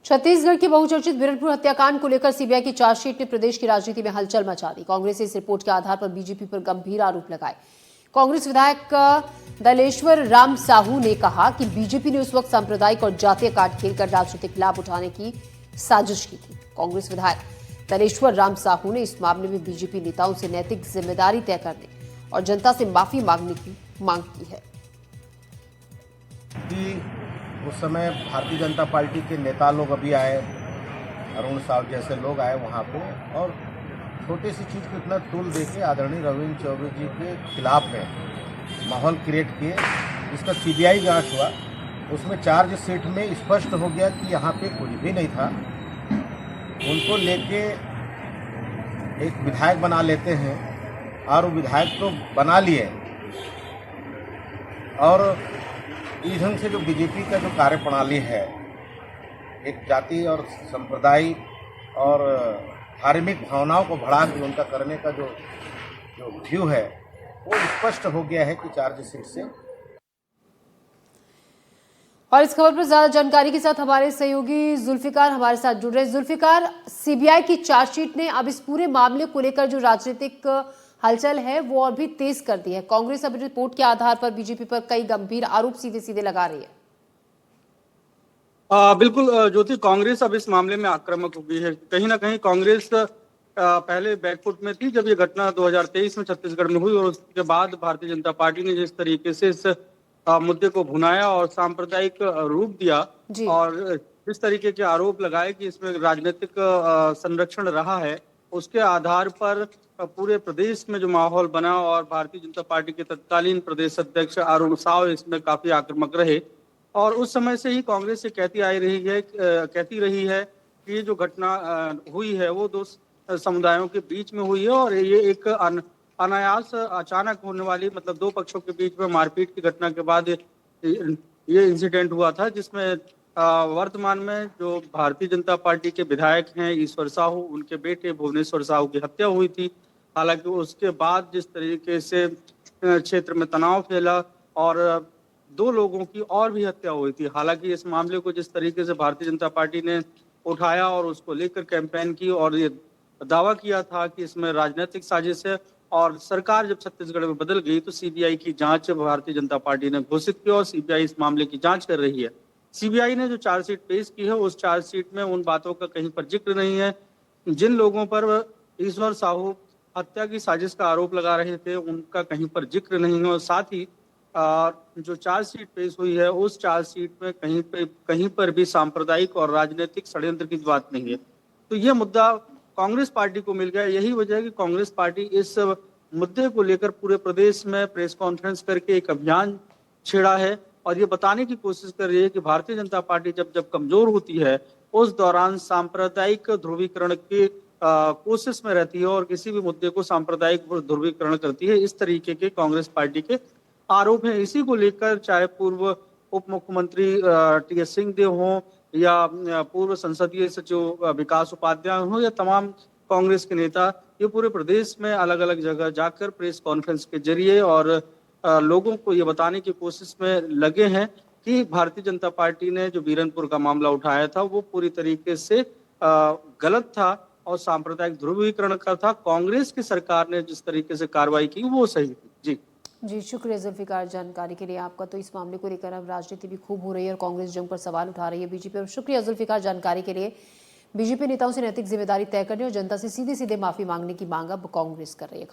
छत्तीसगढ़ के बहुचर्चित बिरनपुर हत्याकांड को लेकर सीबीआई की चार्जशीट ने प्रदेश की राजनीति में हलचल मचा दी। कांग्रेस ने इस रिपोर्ट के आधार पर बीजेपी पर गंभीर आरोप लगाए। कांग्रेस विधायक दलेश्वर राम साहू ने कहा कि बीजेपी ने उस वक्त सांप्रदायिक और जातीय कार्ड खेलकर राजनीतिक लाभ उठाने की साजिश की थी। कांग्रेस विधायक दलेश्वर राम साहू ने इस मामले में बीजेपी नेताओं से नैतिक जिम्मेदारी तय करने और जनता से माफी मांगने की मांग की है। उस समय भारतीय जनता पार्टी के नेता लोग अभी आए, अरुण साहब जैसे लोग आए वहाँ पे, और छोटी सी चीज़ को इतना तूल देके आदरणीय रविंद्र चौबे जी के खिलाफ में माहौल क्रिएट किए। इसका सीबीआई जांच हुआ, उसमें चार्जशीट में स्पष्ट हो गया कि यहाँ पे कुछ भी नहीं था। उनको लेके एक विधायक बना लेते हैं और वो विधायक तो बना लिए, और इस ढंग से जो बीजेपी का जो कार्यप्रणाली है, एक जाति और सांप्रदायिक और धार्मिक भावनाओं को भड़ा के उनका करने का जो व्यू है, वो स्पष्ट हो गया है कि चार्जशीट से। और इस खबर पर ज्यादा जानकारी के साथ हमारे सहयोगी जुल्फिकार हमारे साथ जुड़ रहे हैं। जुल्फिकार, सीबीआई की चार्जशीट ने अब इस पूरे मामले को लेकर जो राजनीतिक हलचल है वो और भी तेज कर दी है। कांग्रेस अब रिपोर्ट के आधार पर बीजेपी पर कई गंभीर आरोप सीधे सीधे लगा रही है। बिल्कुल ज्योति, कांग्रेस अब इस मामले में आक्रामक हो गई है। कहीं ना कहीं कांग्रेस पहले बैकफुट में थी जब ये घटना 2023 में छत्तीसगढ़ में हुई, और उसके बाद भारतीय जनता पार्टी ने जिस तरीके से इस मुद्दे को भुनाया और सांप्रदायिक रूप दिया और जिस तरीके के आरोप लगाए कि इसमें राजनीतिक संरक्षण रहा है, उसके आधार पर पूरे प्रदेश में जो माहौल बना और भारतीय जनता पार्टी के तत्कालीन प्रदेश अध्यक्ष अरुण साव इसमें काफी आक्रामक रहे। और उस समय से ही कांग्रेस से कहती रही है कि ये जो घटना हुई है वो दो समुदायों के बीच में हुई है, और ये एक अनायास अचानक होने वाली, मतलब दो पक्षों के बीच में मारपीट की घटना के बाद ये इंसिडेंट हुआ था, जिसमें वर्तमान में जो भारतीय जनता पार्टी के विधायक हैं ईश्वर साहू, उनके बेटे भुवनेश्वर साहू की हत्या हुई थी। हालांकि उसके बाद जिस तरीके से क्षेत्र में तनाव फैला और दो लोगों की और भी हत्या हुई थी। हालांकि इस मामले को जिस तरीके से भारतीय जनता पार्टी ने उठाया और उसको लेकर कैंपेन की और ये दावा किया था कि इसमें राजनीतिक साजिश है, और सरकार जब छत्तीसगढ़ में बदल गई तो सीबीआई की जांच भारतीय जनता पार्टी ने घोषित की और सीबीआई इस मामले की जांच कर रही है। सीबीआई ने जो चार्जशीट पेश की है उस चार्जशीट में उन बातों का कहीं पर जिक्र नहीं है। जिन लोगों पर ईश्वर साहू हत्या की साजिश का आरोप लगा रहे थे उनका कहीं पर जिक्र नहीं है, और साथ ही जो चार्जशीट पेश हुई है उस चार्जशीट में कहीं पर भी सांप्रदायिक और राजनीतिक षड्यंत्र की बात नहीं है। तो ये मुद्दा कांग्रेस पार्टी को मिल गया। यही वजह है कि कांग्रेस पार्टी इस मुद्दे को लेकर पूरे प्रदेश में प्रेस कॉन्फ्रेंस करके एक अभियान छेड़ा है और ये बताने की कोशिश कर रही है कि भारतीय जनता पार्टी जब कमजोर होती है उस दौरान सांप्रदायिक ध्रुवीकरण की कोशिश में रहती है और किसी भी मुद्दे को सांप्रदायिक ध्रुवीकरण करती है। इस तरीके के कांग्रेस पार्टी के आरोप है। इसी को लेकर चाहे पूर्व उप मुख्यमंत्री टी.एस. सिंहदेव हो या पूर्व संसदीय सचिव विकास उपाध्याय हो या तमाम कांग्रेस के नेता, ये पूरे प्रदेश में अलग अलग जगह जाकर प्रेस कॉन्फ्रेंस के जरिए और लोगों को ये बताने की कोशिश में लगे हैं कि भारतीय जनता पार्टी ने जो बीरनपुर का मामला उठाया था वो पूरी तरीके से गलत था और सांप्रदायिक ध्रुवीकरण का था। कांग्रेस की सरकार ने जिस तरीके से कार्रवाई की वो सही थी। जी शुक्रिया जुल्फिकार जानकारी के लिए आपका। तो इस मामले को लेकर अब राजनीति भी खूब हो रही है और कांग्रेस जंग पर सवाल उठा रही है बीजेपी पर। शुक्रिया जुल्फिकार जानकारी के लिए। बीजेपी नेताओं से नैतिक जिम्मेदारी तय करने और जनता से सीधे सीधे माफी मांगने की मांग अब कांग्रेस कर रही है।